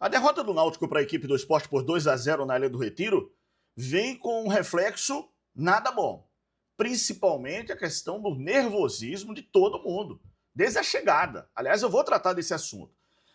A derrota do Náutico para a equipe do Sport por 2-0 na Ilha do Retiro vem com um reflexo nada bom. Principalmente a questão do nervosismo de todo mundo, desde a chegada. Aliás, eu vou tratar desse assunto.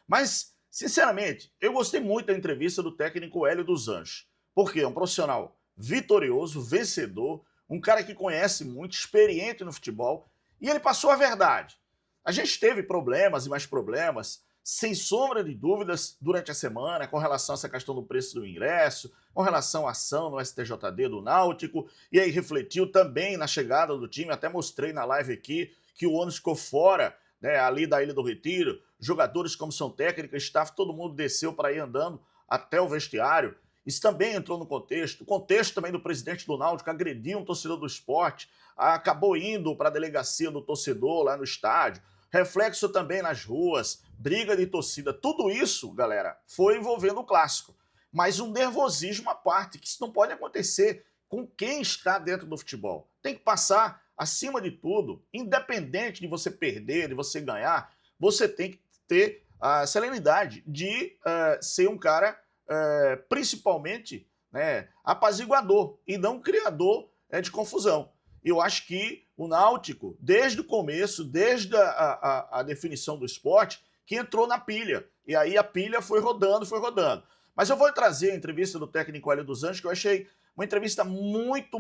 Mas, sinceramente, eu gostei muito da entrevista do técnico Hélio dos Anjos. Porque é um profissional vitorioso, vencedor, um cara que conhece muito, experiente no futebol, e ele passou a verdade. A gente teve problemas e mais problemas, sem sombra de dúvidas, durante a semana, com relação a essa questão do preço do ingresso, com relação à ação no STJD do Náutico, e aí refletiu também na chegada do time, até mostrei na live aqui, que o ônibus ficou fora, né, ali da Ilha do Retiro, jogadores, comissão técnica, staff, todo mundo desceu para ir andando até o vestiário. Isso também entrou no contexto. O contexto também do presidente do Náutico agrediu um torcedor do esporte, acabou indo para a delegacia do torcedor lá no estádio. Reflexo também nas ruas, briga de torcida. Tudo isso, galera, foi envolvendo o clássico. Mas um nervosismo à parte, que isso não pode acontecer com quem está dentro do futebol. Tem que passar, acima de tudo, independente de você perder, de você ganhar, você tem que ter a serenidade de ser um cara principalmente, né, apaziguador e não criador de confusão. Eu acho que o Náutico, desde o começo, desde a definição do esporte, que entrou na pilha. E aí a pilha foi rodando, foi rodando. Mas eu vou trazer a entrevista do técnico Hélio dos Anjos, que eu achei uma entrevista muito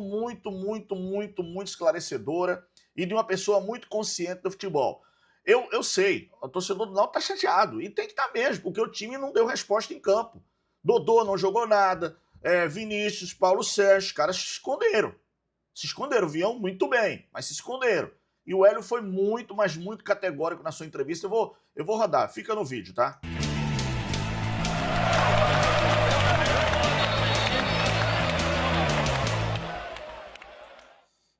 esclarecedora e de uma pessoa muito consciente do futebol. Eu sei, o torcedor do Náutico está chateado, e tem que estar mesmo, porque o time não deu resposta em campo. Dodô não jogou nada, Vinícius, Paulo Sérgio, os caras se esconderam. Se esconderam, vinham muito bem, mas se esconderam. E o Hélio foi muito, mas muito categórico na sua entrevista. Eu vou rodar, fica no vídeo, tá?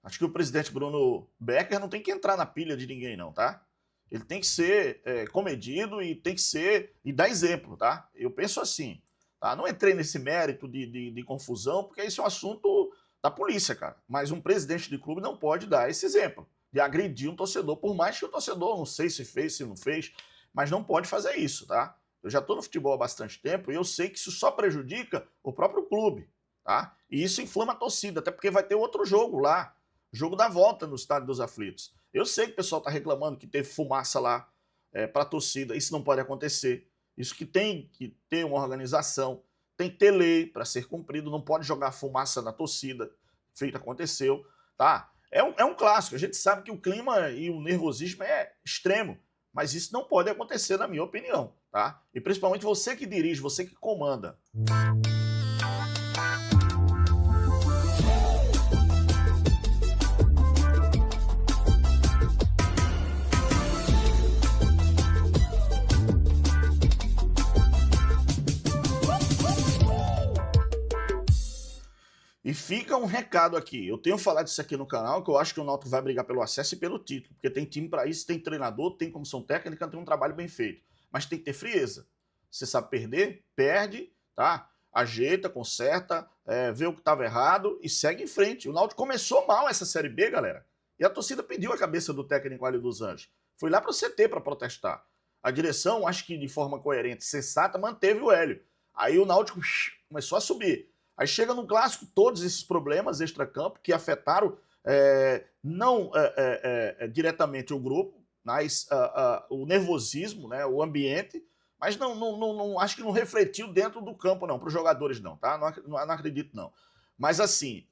Acho que o presidente Bruno Becker não tem que entrar na pilha de ninguém, não, tá? Ele tem que ser comedido e tem que ser e dar exemplo, tá? Eu penso assim, tá? Não entrei nesse mérito de confusão, porque isso é um assunto da polícia, cara. Mas um presidente de clube não pode dar esse exemplo de agredir um torcedor, por mais que o torcedor, não sei se fez, se não fez, mas não pode fazer isso, tá? Eu já tô no futebol há bastante tempo e eu sei que isso só prejudica o próprio clube, tá? E isso inflama a torcida, até porque vai ter outro jogo lá, jogo da volta no Estádio dos Aflitos. Eu sei que o pessoal tá reclamando que teve fumaça lá para a torcida, isso não pode acontecer. Isso que tem que ter uma organização, tem que ter lei para ser cumprido, não pode jogar fumaça na torcida, feito aconteceu, tá? É um clássico, a gente sabe que o clima e o nervosismo é extremo, mas isso não pode acontecer, na minha opinião, tá? E principalmente você que dirige, você que comanda. E fica um recado aqui, eu tenho falado isso aqui no canal, que eu acho que o Náutico vai brigar pelo acesso e pelo título, porque tem time para isso, tem treinador, tem comissão técnica, tem um trabalho bem feito. Mas tem que ter frieza. Você sabe perder, perde, tá? Ajeita, conserta, vê o que estava errado e segue em frente. O Náutico começou mal essa Série B, galera. E a torcida pediu a cabeça do técnico Hélio dos Anjos. Foi lá para o CT para protestar. A direção, acho que de forma coerente, sensata, manteve o Hélio. Aí o Náutico começou a subir. Aí chega no clássico todos esses problemas extracampo que afetaram não diretamente o grupo, mas o nervosismo, né, o ambiente, mas não acho que não refletiu dentro do campo não, para os jogadores não, tá? Não acredito não. Mas assim,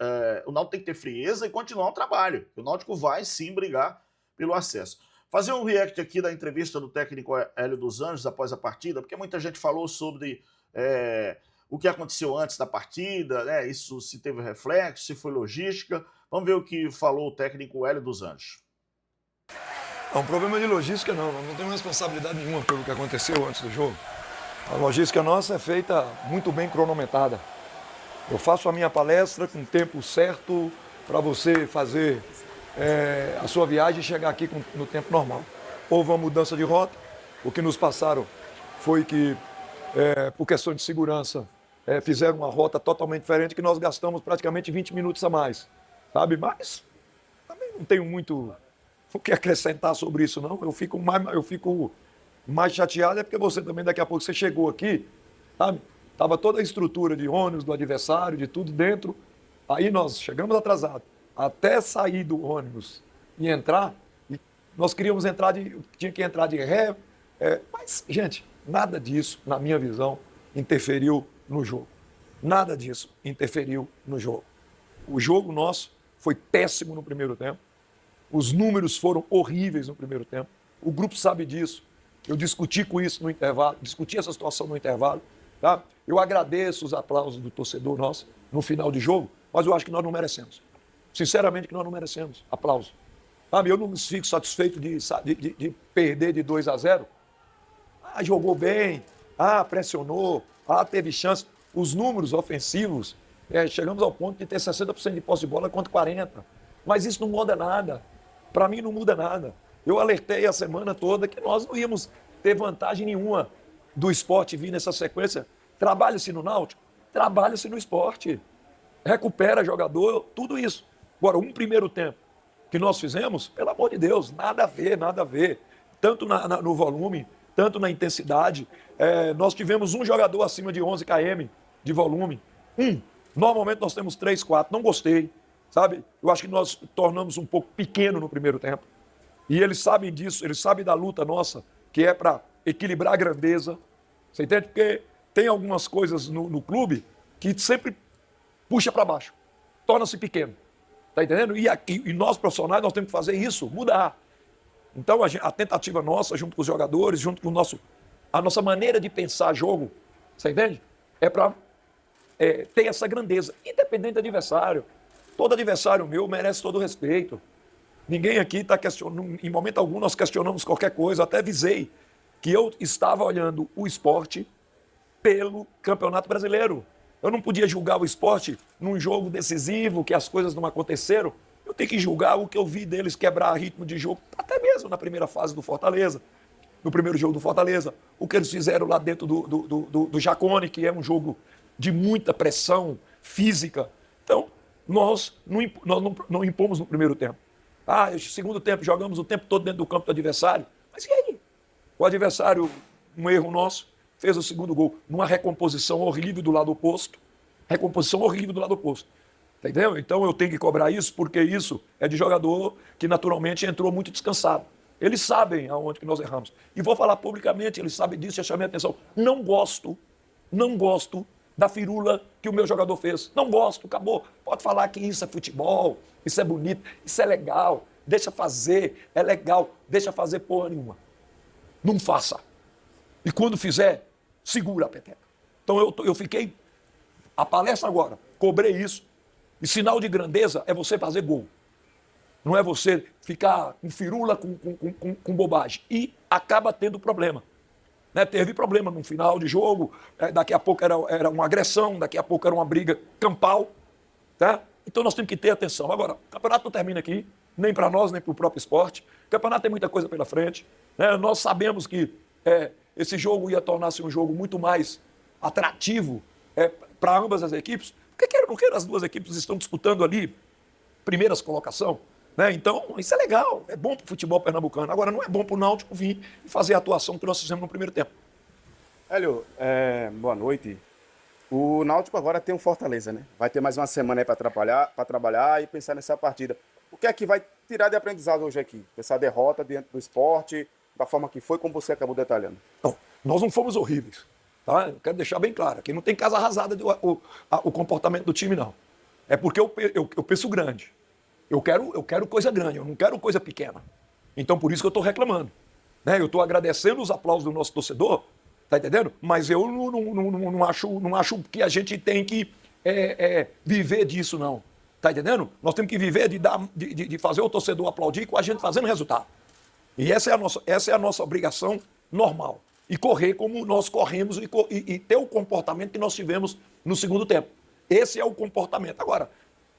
o Náutico tem que ter frieza e continuar o trabalho. O Náutico vai sim brigar pelo acesso. Fazer um react aqui da entrevista do técnico Hélio dos Anjos após a partida, porque muita gente falou sobre o que aconteceu antes da partida, né? Isso se teve reflexo, se foi logística. Vamos ver o que falou o técnico Hélio dos Anjos. Não, problema de logística não tenho responsabilidade nenhuma pelo que aconteceu antes do jogo. A logística nossa é feita muito bem cronometrada. Eu faço a minha palestra com o tempo certo para você fazer a sua viagem e chegar aqui no tempo normal. Houve uma mudança de rota, o que nos passaram foi que, por questão de segurança, fizeram uma rota totalmente diferente que nós gastamos praticamente 20 minutos a mais, sabe? Mas também não tenho muito o que acrescentar sobre isso, não. Eu fico mais chateado porque você também, daqui a pouco, você chegou aqui sabe? Tava toda a estrutura de ônibus do adversário, de tudo dentro. Aí nós chegamos atrasados. Até sair do ônibus e entrar, e nós queríamos entrar tinha que entrar de ré. Mas, gente, nada disso, na minha visão, interferiu no jogo. Nada disso interferiu no jogo. O jogo nosso foi péssimo no primeiro tempo. Os números foram horríveis no primeiro tempo. O grupo sabe disso. Eu discuti com isso no intervalo, discuti essa situação no intervalo. Tá? Eu agradeço os aplausos do torcedor nosso no final de jogo, mas eu acho que nós não merecemos. Sinceramente que nós não merecemos aplauso. Sabe, eu não fico satisfeito de perder de 2-0. Jogou bem, pressionou, teve chance. Os números ofensivos, chegamos ao ponto de ter 60% de posse de bola contra 40%. Mas isso não muda nada. Para mim não muda nada. Eu alertei a semana toda que nós não íamos ter vantagem nenhuma do Sport vir nessa sequência. Trabalha-se no Náutico, trabalha-se no Sport. Recupera jogador, tudo isso. Agora, um primeiro tempo que nós fizemos, pelo amor de Deus, nada a ver, nada a ver. Tanto no volume, tanto na intensidade. Nós tivemos um jogador acima de 11 km de volume. Normalmente nós temos 3, 4. Não gostei, sabe? Eu acho que nós tornamos um pouco pequeno no primeiro tempo. E eles sabem disso, eles sabem da luta nossa, que é para equilibrar a grandeza. Você entende? Porque tem algumas coisas no clube que sempre puxa para baixo, torna-se pequeno. Tá entendendo? E nós profissionais, nós temos que fazer isso, mudar. Então a tentativa nossa, junto com os jogadores, junto com a nossa maneira de pensar jogo, você entende? É para ter essa grandeza, independente do adversário. Todo adversário meu merece todo o respeito. Ninguém aqui está questionando, em momento algum nós questionamos qualquer coisa. Até avisei que eu estava olhando o esporte pelo Campeonato Brasileiro. Eu não podia julgar o esporte num jogo decisivo, que as coisas não aconteceram. Eu tenho que julgar o que eu vi deles quebrar ritmo de jogo, até mesmo na primeira fase do Fortaleza, no primeiro jogo do Fortaleza, o que eles fizeram lá dentro do Jacone, que é um jogo de muita pressão física. Então, nós não impomos no primeiro tempo. No segundo tempo, jogamos o tempo todo dentro do campo do adversário. Mas e aí? O adversário, um erro nosso, fez o segundo gol numa recomposição horrível do lado oposto. Recomposição horrível do lado oposto. Entendeu? Então eu tenho que cobrar isso, porque isso é de jogador que naturalmente entrou muito descansado. Eles sabem aonde que nós erramos. E vou falar publicamente, eles sabem disso, já chamei a atenção. Não gosto da firula que o meu jogador fez. Não gosto, acabou. Pode falar que isso é futebol, isso é bonito, isso é legal. Deixa fazer, é legal. Deixa fazer porra nenhuma. Não faça. E quando fizer, segura a peteca. Então eu fiquei, a palestra agora, cobrei isso. E sinal de grandeza é você fazer gol. Não é você ficar com firula, com bobagem. E acaba tendo problema. Né? Teve problema no final de jogo, daqui a pouco era uma agressão, daqui a pouco era uma briga campal. Tá? Então nós temos que ter atenção. Agora, o campeonato não termina aqui, nem para nós, nem para o próprio esporte. O campeonato tem muita coisa pela frente. Né? Nós sabemos que esse jogo ia tornar-se um jogo muito mais atrativo para ambas as equipes. Porque quer ou não quer, as duas equipes estão disputando ali primeiras colocação. Né? Então, isso é legal, é bom para o futebol pernambucano. Agora, não é bom para o Náutico vir e fazer a atuação que nós fizemos no primeiro tempo. Hélio, boa noite. O Náutico agora tem um Fortaleza, né? Vai ter mais uma semana aí para trabalhar e pensar nessa partida. O que é que vai tirar de aprendizado hoje aqui? Essa derrota dentro do esporte, da forma que foi, como você acabou detalhando. Não, nós não fomos horríveis. Tá? Eu quero deixar bem claro, aqui não tem casa arrasada o comportamento do time, não. É porque eu penso grande. Eu quero coisa grande, eu não quero coisa pequena. Então, por isso que eu estou reclamando. Né? Eu estou agradecendo os aplausos do nosso torcedor, tá entendendo? Mas eu não acho que a gente tem que viver disso, não. Tá entendendo? Nós temos que viver de fazer o torcedor aplaudir com a gente fazendo resultado. E essa é a nossa obrigação normal. E correr como nós corremos e ter o comportamento que nós tivemos no segundo tempo. Esse é o comportamento. Agora,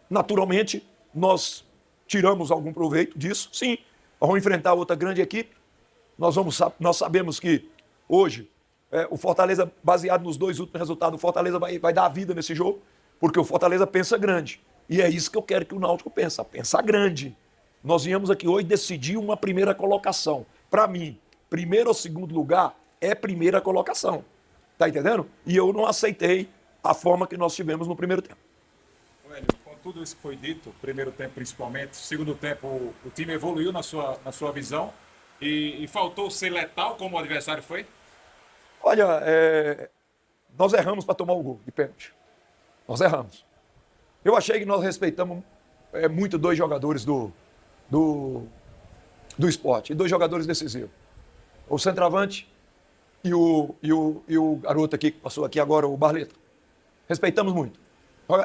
naturalmente, nós tiramos algum proveito disso, sim. Vamos enfrentar outra grande equipe. Nós sabemos que hoje, o Fortaleza, baseado nos 2 últimos resultados, o Fortaleza vai dar a vida nesse jogo, porque o Fortaleza pensa grande. E é isso que eu quero que o Náutico pense, pensar grande. Nós viemos aqui hoje decidir uma primeira colocação. Para mim, primeiro ou segundo lugar é primeira colocação. Tá entendendo? E eu não aceitei a forma que nós tivemos no primeiro tempo. Hélio, com tudo isso que foi dito, primeiro tempo principalmente, segundo tempo o time evoluiu na sua visão e faltou ser letal como o adversário foi? Olha, nós erramos para tomar o gol de pênalti. Nós erramos. Eu achei que nós respeitamos muito dois jogadores do Sport, e dois jogadores decisivos. O centroavante e o garoto aqui que passou aqui agora, o Barleta. Respeitamos muito.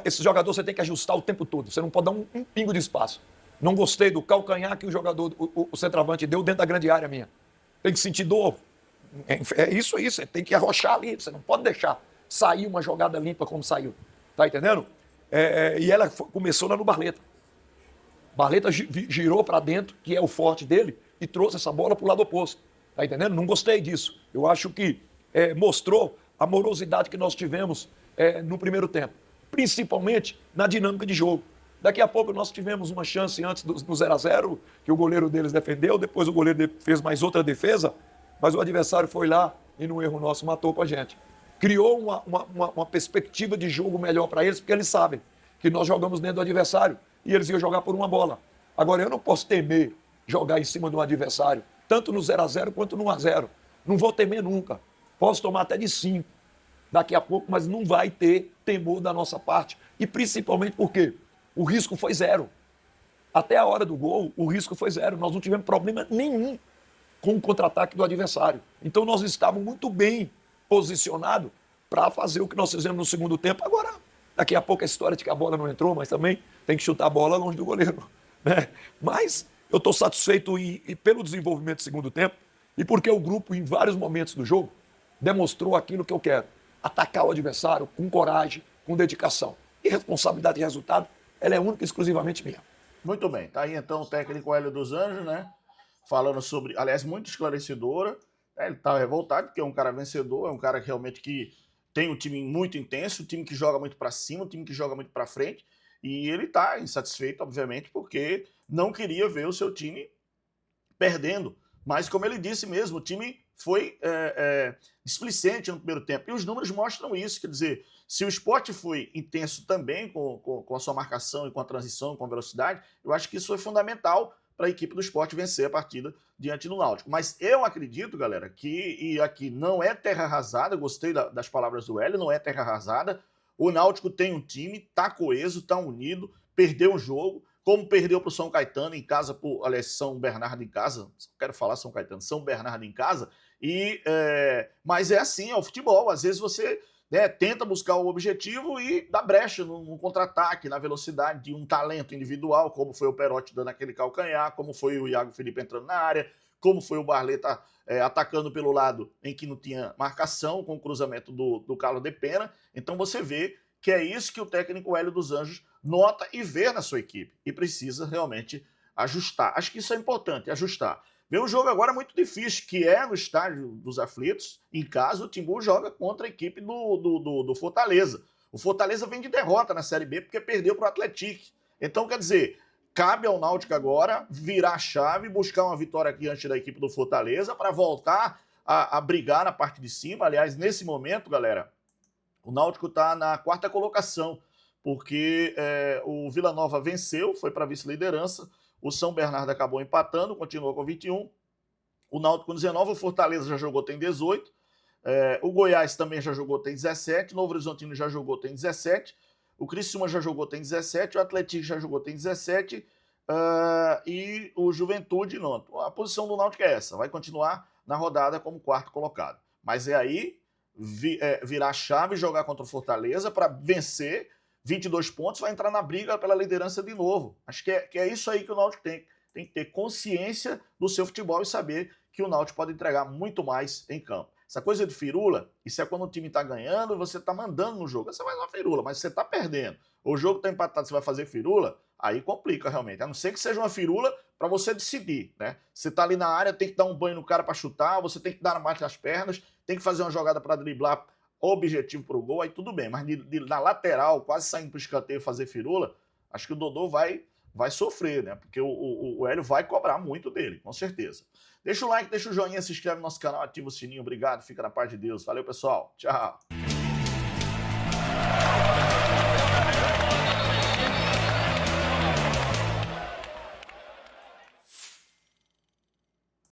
Esse jogador você tem que ajustar o tempo todo, você não pode dar um pingo de espaço. Não gostei do calcanhar que o jogador, o centroavante deu dentro da grande área minha. Tem que sentir dor. É isso aí, você tem que arrochar ali, você não pode deixar sair uma jogada limpa como saiu. Tá entendendo? E ela começou lá no Barleta. Barleta girou para dentro, que é o forte dele, e trouxe essa bola para o lado oposto. Tá entendendo? Não gostei disso. Eu acho que mostrou a morosidade que nós tivemos no primeiro tempo. Principalmente na dinâmica de jogo. Daqui a pouco nós tivemos uma chance antes do 0-0, que o goleiro deles defendeu, depois o goleiro fez mais outra defesa, mas o adversário foi lá e no erro nosso matou com a gente. Criou uma perspectiva de jogo melhor para eles, porque eles sabem que nós jogamos dentro do adversário e eles iam jogar por uma bola. Agora, eu não posso temer jogar em cima do adversário, tanto no 0-0 quanto no 1-0. Não vou temer nunca. Posso tomar até de 5 daqui a pouco, mas não vai ter temor da nossa parte. E principalmente porque o risco foi zero. Até a hora do gol, o risco foi zero. Nós não tivemos problema nenhum com o contra-ataque do adversário. Então nós estávamos muito bem posicionados para fazer o que nós fizemos no segundo tempo. Agora, daqui a pouco a história de que a bola não entrou, mas também tem que chutar a bola longe do goleiro, né? Mas eu estou satisfeito pelo desenvolvimento do segundo tempo e porque o grupo, em vários momentos do jogo, demonstrou aquilo que eu quero. Atacar o adversário com coragem, com dedicação. E responsabilidade de resultado, ela é única e exclusivamente minha. Muito bem, tá aí então o técnico Hélio dos Anjos, né? Falando sobre, aliás, muito esclarecedora. Ele tá revoltado porque é um cara vencedor, é um cara que realmente que tem um time muito intenso, um time que joga muito para cima, um time que joga muito para frente, e ele tá insatisfeito, obviamente, porque não queria ver o seu time perdendo. Mas como ele disse mesmo, o time foi displicente no primeiro tempo. E os números mostram isso. Quer dizer, se o Sport foi intenso também com a sua marcação e com a transição, com a velocidade, eu acho que isso foi fundamental para a equipe do Sport vencer a partida diante do Náutico. Mas eu acredito, galera, e aqui não é terra arrasada, gostei das palavras do Hélio, não é terra arrasada. O Náutico tem um time, tá coeso, tá unido, perdeu o jogo, como perdeu para o São Caetano em casa, aliás, São Bernardo em casa, quero falar São Caetano, São Bernardo em casa, mas é assim, é o futebol, às vezes você tenta buscar o objetivo e dá brecha no contra-ataque, na velocidade de um talento individual, como foi o Perotti dando aquele calcanhar, como foi o Iago Felipe entrando na área, como foi o Barleta atacando pelo lado em que não tinha marcação, com o cruzamento do Carlos de Pena. Então você vê que é isso que o técnico Hélio dos Anjos nota e vê na sua equipe, e precisa realmente ajustar. Acho que isso é importante, ajustar. Vem um jogo agora muito difícil, que é no estádio dos Aflitos. Em casa, o Timbu joga contra a equipe do Fortaleza. O Fortaleza vem de derrota na Série B porque perdeu para o Atlético. Então, quer dizer, cabe ao Náutico agora virar a chave, buscar uma vitória aqui antes da equipe do Fortaleza para voltar a brigar na parte de cima. Aliás, nesse momento, galera, o Náutico está na 4ª colocação, porque o Vila Nova venceu, foi para a vice-liderança. O São Bernardo acabou empatando, continuou com 21. O Náutico com 19, o Fortaleza já jogou, tem 18. O Goiás também já jogou, tem 17. O Novo Horizontino já jogou, tem 17. O Criciúma já jogou, tem 17. O Atlético já jogou, tem 17. E o Juventude, não. A posição do Náutico é essa. Vai continuar na rodada como 4º colocado. Mas é aí virar a chave e jogar contra o Fortaleza para vencer 22 pontos, vai entrar na briga pela liderança de novo. Acho que é isso aí que o Náutico tem que ter consciência do seu futebol e saber que o Náutico pode entregar muito mais em campo. Essa coisa de firula, isso é quando o time está ganhando e você está mandando no jogo. Você faz uma firula, mas você está perdendo. O jogo está empatado, você vai fazer firula, aí complica realmente. A não ser que seja uma firula para você decidir, né? Você está ali na área, tem que dar um banho no cara para chutar, você tem que dar mais nas pernas, tem que fazer uma jogada para driblar objetivo para o gol, aí tudo bem. Mas na lateral, quase saindo para o escanteio fazer firula, acho que o Dodô vai vai sofrer, né? Porque o Hélio vai cobrar muito dele, com certeza. Deixa o like, deixa o joinha, se inscreve no nosso canal, ativa o sininho. Obrigado, fica na paz de Deus. Valeu, pessoal. Tchau.